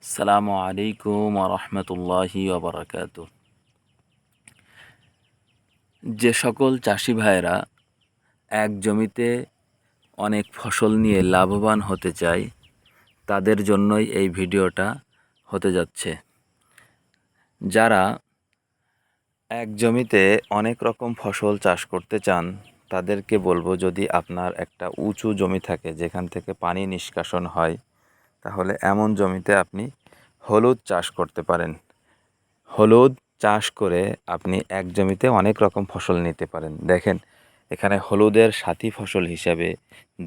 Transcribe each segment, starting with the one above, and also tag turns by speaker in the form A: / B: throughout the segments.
A: আসসালামু আলাইকুম রহমতুল্লাহি ওবরাকাত। যে সকল চাষি ভাইরা এক জমিতে অনেক ফসল নিয়ে লাভবান হতে চায় তাদের জন্যই এই ভিডিওটা হতে যাচ্ছে। যারা এক জমিতে অনেক রকম ফসল চাষ করতে চান তাদেরকে বলবো, যদি আপনার একটা উঁচু জমি থাকে যেখান থেকে পানি নিষ্কাশন হয়, তাহলে এমন জমিতে আপনি হলুদ চাষ করতে পারেন। হলুদ চাষ করে আপনি এক জমিতে অনেক রকম ফসল নিতে পারেন। দেখেন, এখানে হলুদের সাথী ফসল হিসাবে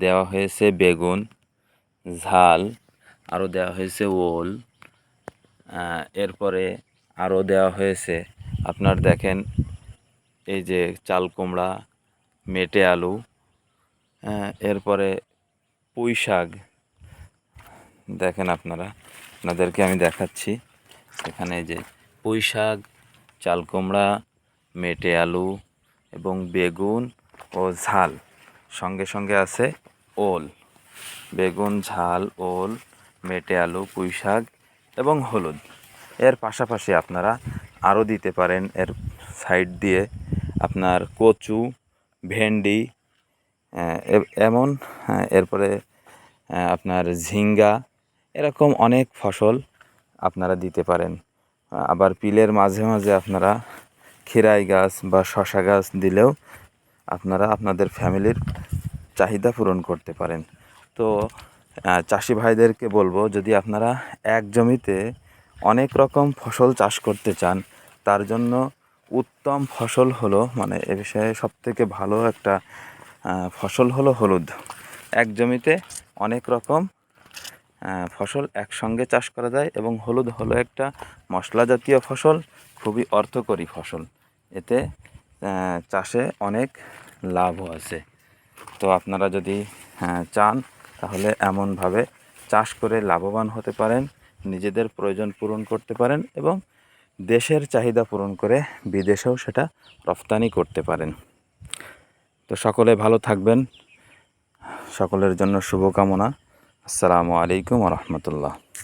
A: দেওয়া হয়েছে বেগুন, ঝাল, আরও দেওয়া হয়েছে ওল, এরপরে আরও দেওয়া হয়েছে আপনার দেখেন এই যে চাল কুমড়া, মেটে আলু, এরপরে পুঁই শাক। দেখেন আপনাদেরকে আমি দেখাচ্ছি, এখানে যে পুঁই শাক, চাল কুমড়া, মেটে আলু এবং বেগুন ও ঝাল, সঙ্গে সঙ্গে আছে ওল। বেগুন, ঝাল, ওল, মেটে আলু, পুঁই শাক এবং হলুদ। এর পাশাপাশি আপনারা আরও দিতে পারেন, এর সাইড দিয়ে আপনার কচু, ভেন্ডি, এমন এরপরে আপনার ঝিঙ্গা, এরকম অনেক ফসল আপনারা দিতে পারেন। আবার পিলের মাঝে মাঝে আপনারা খিরাই গাছ বা শশা গাছ দিলেও আপনারা আপনাদের ফ্যামিলির চাহিদা পূরণ করতে পারেন। তো চাষি ভাইদেরকে বলবো, যদি আপনারা এক জমিতে অনেক রকম ফসল চাষ করতে চান, তার জন্য উত্তম ফসল হলো, মানে এ বিষয়ে সবথেকে ভালো একটা ফসল হলো হলুদ। এক জমিতে অনেক রকম ফসল একসঙ্গে চাষ করা যায় এবং হলুদ হলো একটা মশলা জাতীয় ফসল, খুবই অর্থকরী ফসল। এতে চাষে অনেক লাভও আছে। তো আপনারা যদি চান তাহলে এমনভাবে চাষ করে লাভবান হতে পারেন, নিজেদের প্রয়োজন পূরণ করতে পারেন এবং দেশের চাহিদা পূরণ করে বিদেশেও সেটা রপ্তানি করতে পারেন। তো সকলে ভালো থাকবেন, সকলের জন্য শুভকামনা। আসসালামু আলাইকুম রহমতুল্লাহ।